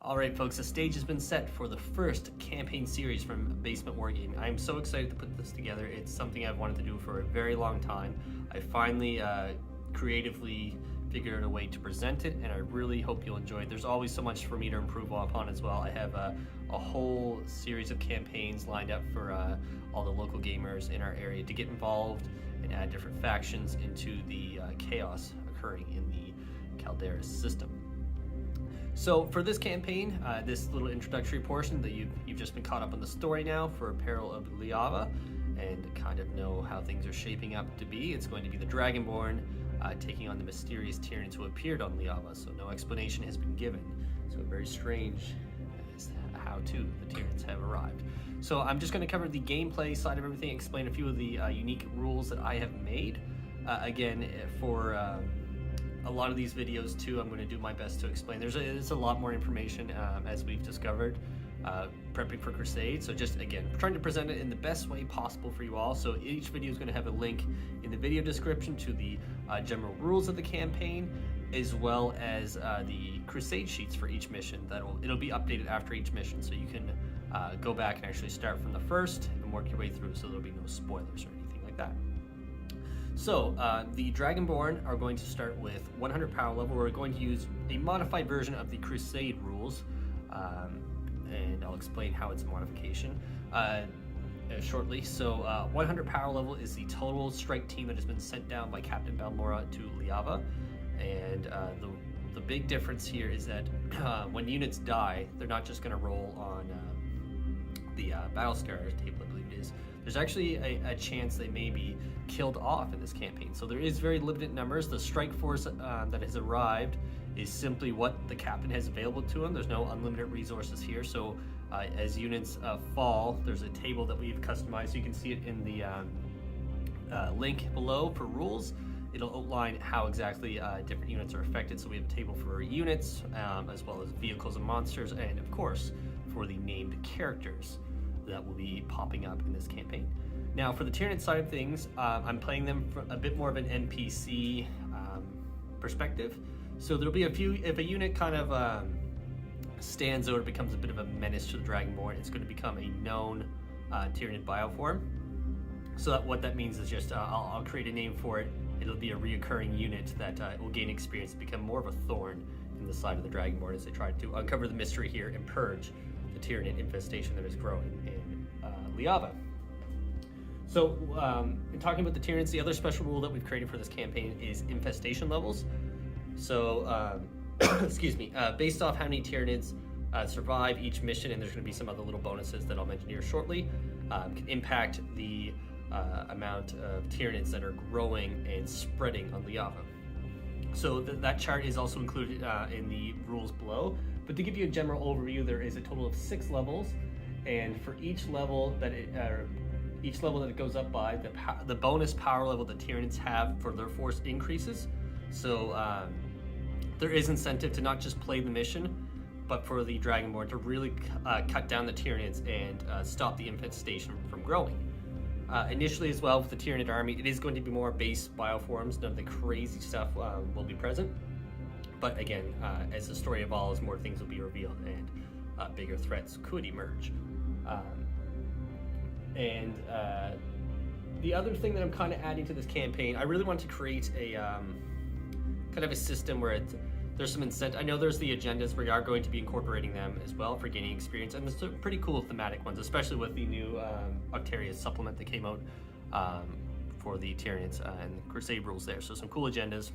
Alright folks, the stage has been set for the first campaign series from Basement Wargaming. I am so excited to put this together. It's something I've wanted to do for a very long time. I finally creatively figured out a way to present it, and I really hope you'll enjoy it. There's always so much for me to improve upon as well. I have a whole series of campaigns lined up for all the local gamers in our area to get involved and add different factions into the chaos occurring in the Caldarus system. So for this campaign, this little introductory portion that you've just been caught up on the story now for Peril of Liava and kind of know how things are shaping up to be. It's going to be the Dragonborn taking on the mysterious Tyranids who appeared on Liava, so no explanation has been given. So very strange as how the Tyranids have arrived. So I'm just going to cover the gameplay side of everything, explain a few of the unique rules that I have made. Again, for a lot of these videos too, I'm going to do my best to explain. There's a lot more information as we've discovered prepping for Crusade. So just again, trying to present it in the best way possible for you all. So each video is going to have a link in the video description to the general rules of the campaign, as well as the Crusade sheets for each mission. It'll be updated after each mission, so you can go back and actually start from the first and work your way through. So there'll be no spoilers or anything like that. So, the Dragonborn are going to start with 100 power level. We're going to use a modified version of the Crusade rules, and I'll explain how it's a modification shortly. So, 100 power level is the total strike team that has been sent down by Captain Balmora to Liava, and the big difference here is that when units die, they're not just going to roll on the battle scar table, I believe it is. There's actually a chance they may be killed off in this campaign. So there is very limited numbers. The strike force that has arrived is simply what the captain has available to him. There's no unlimited resources here. So as units fall, there's a table that we've customized. You can see it in the link below for rules. It'll outline how exactly different units are affected. So we have a table for units, as well as vehicles and monsters, and of course for the named characters that will be popping up in this campaign. Now for the Tyranid side of things, I'm playing them from a bit more of an NPC perspective. So there'll be if a unit kind of stands out or becomes a bit of a menace to the Dragonborn, it's going to become a known Tyranid bioform. So what that means is just, I'll create a name for it. It'll be a reoccurring unit that will gain experience and become more of a thorn in the side of the Dragonborn as they try to uncover the mystery here and purge the Tyranid infestation that is growing in Liava. So, in talking about the Tyranids, the other special rule that we've created for this campaign is infestation levels. So, excuse me, based off how many Tyranids survive each mission, and there's going to be some other little bonuses that I'll mention here shortly, can impact the amount of Tyranids that are growing and spreading on Liava. So that chart is also included in the rules below. But to give you a general overview, there is a total of 6 levels, and for each level that it goes up by, the bonus power level that Tyranids have for their force increases. So there is incentive to not just play the mission, but for the Dragonborn to really cut down the Tyranids and stop the infestation from growing. Initially as well with the Tyranid army, it is going to be more base bioforms. None of the crazy stuff will be present. But again, as the story evolves, more things will be revealed and bigger threats could emerge. The other thing that I'm kind of adding to this campaign, I really want to create a kind of a system where there's some incentive. I know there's the agendas, we are going to be incorporating them as well for gaining experience, and there's some pretty cool thematic ones, especially with the new Octaria supplement that came out for the Tyranids and Crusade rules there. So some cool agendas.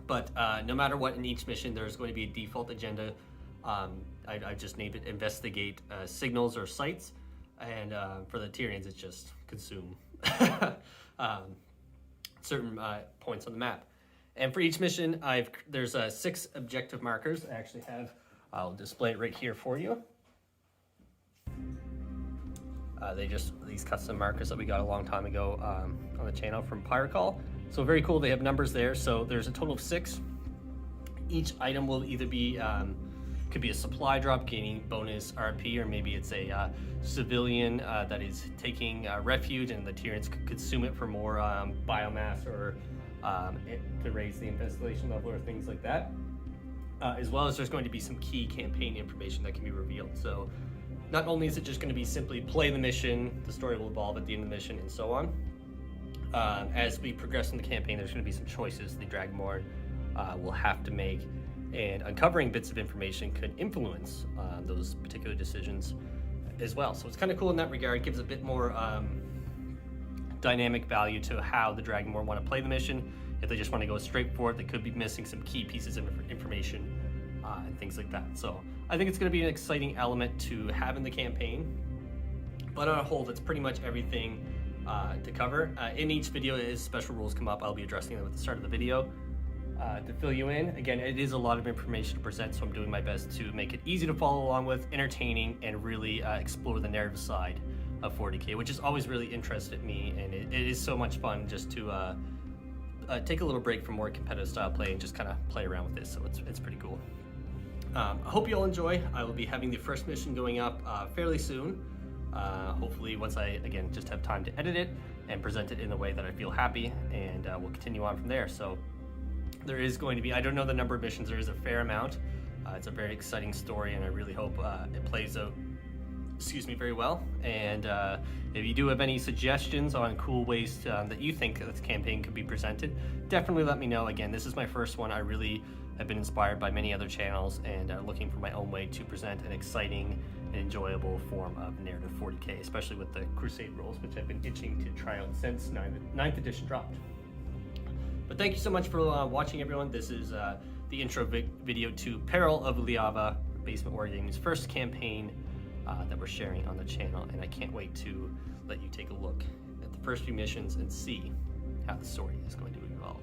But no matter what, in each mission, there's going to be a default agenda. I just named it Investigate Signals or Sites. And for the Tyranids, it's just consume certain points on the map. And for each mission, there's 6 objective markers. I'll display it right here for you. These custom markers that we got a long time ago on the channel from Pyrocall. So very cool, they have numbers there. So there's a total of 6. Each item will either be, could be a supply drop gaining bonus RP, or maybe it's a civilian that is taking refuge and the Tyranids could consume it for more biomass or to raise the infestation level or things like that. as well as there's going to be some key campaign information that can be revealed. So not only is it just going to be simply play the mission, the story will evolve at the end of the mission and so on. As we progress in the campaign, there's going to be some choices the Dragonborn will have to make, and uncovering bits of information could influence those particular decisions as well. So it's kind of cool in that regard. It gives a bit more dynamic value to how the Dragonborn want to play the mission. If they just want to go straight for it, they could be missing some key pieces of information and things like that. So I think it's going to be an exciting element to have in the campaign. But on a whole, that's pretty much everything to cover. In each video, as special rules come up, I'll be addressing them at the start of the video. To fill you in, again, it is a lot of information to present, so I'm doing my best to make it easy to follow along with, entertaining, and really explore the narrative side of 40K, which has always really interested me, and it is so much fun just to take a little break from more competitive style play and just kind of play around with this, so it's pretty cool. I hope you all enjoy. I will be having the first mission going up fairly soon. Hopefully once I, again, just have time to edit it and present it in a way that I feel happy, and we'll continue on from there. So there is going to be, I don't know the number of missions, there is a fair amount. It's a very exciting story, and I really hope it plays out, very well. And if you do have any suggestions on cool ways that you think this campaign could be presented, definitely let me know. Again, this is my first one. I really have been inspired by many other channels and looking for my own way to present an exciting and enjoyable form of narrative 40K, especially with the Crusade rules, which I've been itching to try out since 9th edition dropped. But thank you so much for watching, everyone. This is the intro video to Peril of Liava, Basement Wargaming's first campaign that we're sharing on the channel, and I can't wait to let you take a look at the first few missions and see how the story is going to evolve.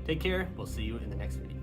Take care. We'll see you in the next video.